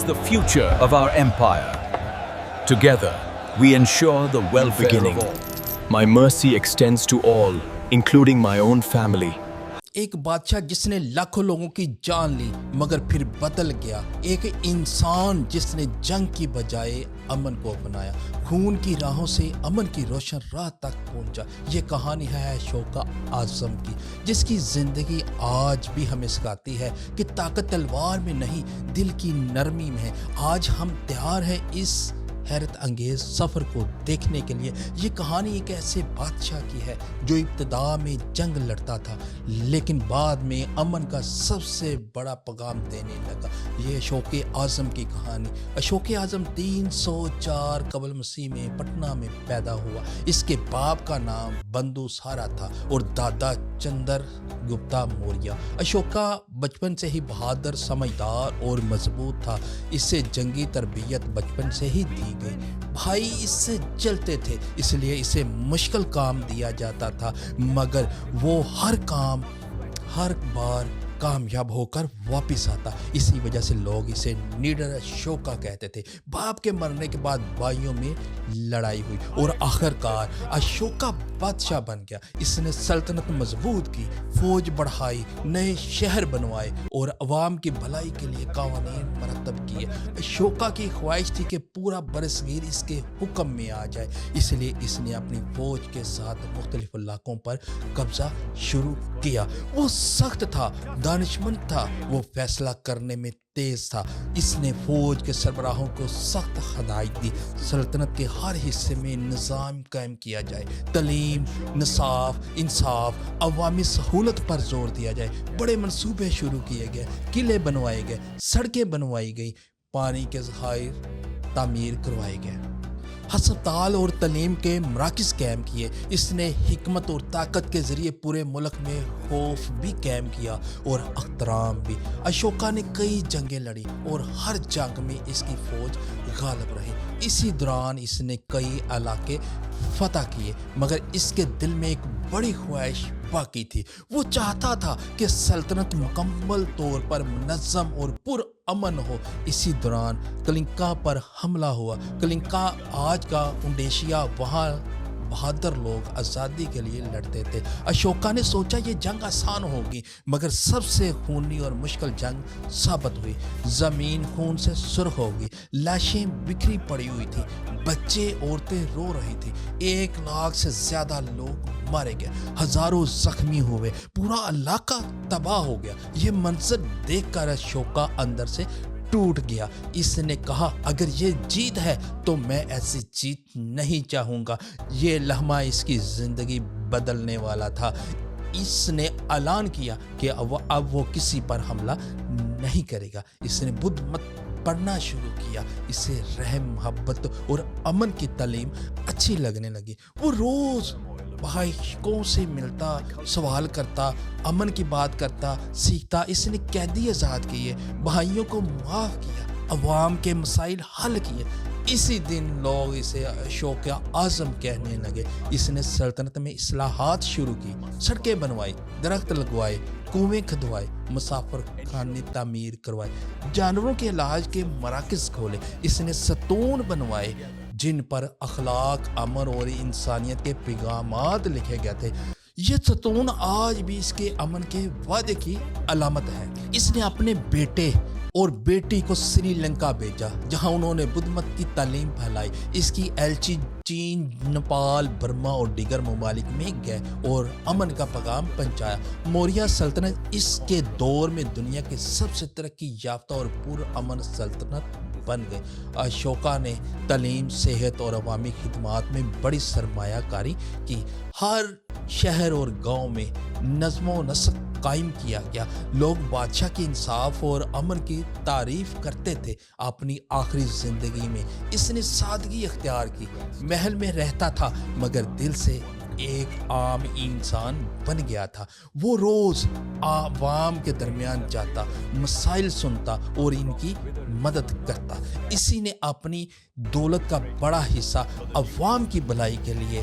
is the future of our empire. Together, we ensure the welfare beginning. of all. My mercy extends to all, including my own family. ایک بادشاہ جس نے لاکھوں لوگوں کی جان لی مگر پھر بدل گیا. ایک انسان جس نے جنگ کی بجائے امن کو اپنایا, خون کی راہوں سے امن کی روشن راہ تک پہنچا. یہ کہانی ہے اشوکا اعظم کی, جس کی زندگی آج بھی ہمیں سکھاتی ہے کہ طاقت تلوار میں نہیں دل کی نرمی میں ہے. آج ہم تیار ہیں اس حیرت انگیز سفر کو دیکھنے کے لیے. یہ کہانی ایک ایسے بادشاہ کی ہے جو ابتدا میں جنگ لڑتا تھا لیکن بعد میں امن کا سب سے بڑا پیغام دینے لگا. یہ اشوک اعظم کی کہانی. اشوک اعظم 304 قبل مسیح میں پٹنہ میں پیدا ہوا. اس کے باپ کا نام بندوسارا تھا اور دادا چندر گپتا موریہ. اشوکا بچپن سے ہی بہادر, سمجھدار اور مضبوط تھا. اسے جنگی تربیت بچپن سے ہی دی گئی. بھائی اس سے جلتے تھے اس لیے اسے مشکل کام دیا جاتا تھا مگر وہ ہر بار کامیاب ہو کر واپس آتا. اسی وجہ سے لوگ اسے نیڈر اشوکا کہتے تھے. باپ کے مرنے کے بعد بھائیوں میں لڑائی ہوئی اور آخرکار اشوکا بادشاہ بن گیا. اس نے سلطنت مضبوط کی, فوج بڑھائی, نئے شہر بنوائے اور عوام کی بھلائی کے لیے قوانین مرتب کیے. اشوکا کی خواہش تھی کہ پورا برصغیر اس کے حکم میں آ جائے, اس لیے اس نے اپنی فوج کے ساتھ مختلف علاقوں پر قبضہ شروع کیا. وہ سخت تھا, دانشمند تھا, وہ فیصلہ کرنے میں تیز تھا. اس نے فوج کے سربراہوں کو سخت ہدایت دی سلطنت کے ہر حصے میں نظام قائم کیا جائے, تعلیم, نصاب, انصاف, عوامی سہولت پر زور دیا جائے. بڑے منصوبے شروع کیے گئے, قلعے بنوائے گئے, سڑکیں بنوائی گئی, پانی کے ذخائر تعمیر کروائے گئے, ہسپتال اور تعلیم کے مراکز قائم کیے. اس نے حکمت اور طاقت کے ذریعے پورے ملک میں خوف بھی قائم کیا اور احترام بھی. اشوکا نے کئی جنگیں لڑی اور ہر جنگ میں اس کی فوج غالب رہی. اسی دوران اس نے کئی علاقے فتح کیے مگر اس کے دل میں ایک بڑی خواہش باقی تھی. وہ چاہتا تھا کہ سلطنت مکمل طور پر منظم اور پر امن ہو. اسی دوران کلنکا پر حملہ ہوا. کلنکا آج کا انڈونیشیا, وہاں بہادر لوگ آزادی کے لیے لڑتے تھے. اشوکا نے سوچا یہ جنگ آسان ہوگی مگر سب سے خونی اور مشکل جنگ ثابت ہوئی. زمین خون سے سرخ ہو گئی, لاشیں بکھری پڑی ہوئی تھی, بچے عورتیں رو رہی تھی. 1 لاکھ سے زیادہ لوگ مارے گئے, ہزاروں زخمی ہوئے, پورا علاقہ تباہ ہو گیا. یہ منظر دیکھ کر اشوکا اندر سے ٹوٹ گیا. اس نے کہا اگر یہ جیت ہے تو میں ایسی جیت نہیں چاہوں گا. یہ لمحہ اس کی زندگی بدلنے والا تھا. اس نے اعلان کیا کہ اب وہ کسی پر حملہ نہیں کرے گا. اس نے بدھ مت پڑھنا شروع کیا. اسے رحم, محبت اور امن کی تعلیم اچھی لگنے لگی. وہ روز بھائیوں سے ملتا, سوال کرتا, امن کی بات کرتا, سیکھتا. اس نے قیدی آزاد کیے, بھائیوں کو معاف کیا, عوام کے مسائل حل کیے. اسی دن لوگ اسے اشوک اعظم کہنے لگے. اس نے سلطنت میں اصلاحات شروع کی, سڑکیں بنوائی, درخت لگوائے, کنویں کھدوائے, مسافر خانے تعمیر کروائے, جانوروں کے علاج کے مراکز کھولے. اس نے ستون بنوائے جن پر اخلاق, امن اور انسانیت کے پیغامات لکھے گئے تھے. یہ ستون آج بھی اس کے امن کے وعدے کی علامت ہے. اس نے اپنے بیٹے اور بیٹی کو سری لنکا بھیجا جہاں انہوں نے بدھ مت کی تعلیم پھیلائی. اس کی ایلچی چین, نیپال, برما اور دیگر ممالک میں گئے اور امن کا پیغام پہنچایا. موریہ سلطنت اس کے دور میں دنیا کی سب سے ترقی یافتہ اور پر امن سلطنت بن گئے. اشوکا نے تعلیم, صحت اور عوامی خدمات میں بڑی سرمایہ کاری کی. ہر شہر اور گاؤں میں نظم و نسق قائم کیا گیا. لوگ بادشاہ کی انصاف اور امن کی تعریف کرتے تھے. اپنی آخری زندگی میں اس نے سادگی اختیار کی. محل میں رہتا تھا مگر دل سے ایک عام انسان بن گیا تھا. وہ روز عوام کے درمیان جاتا, مسائل سنتا اور ان کی مدد کرتا. اسی نے اپنی دولت کا بڑا حصہ عوام کی بھلائی کے لیے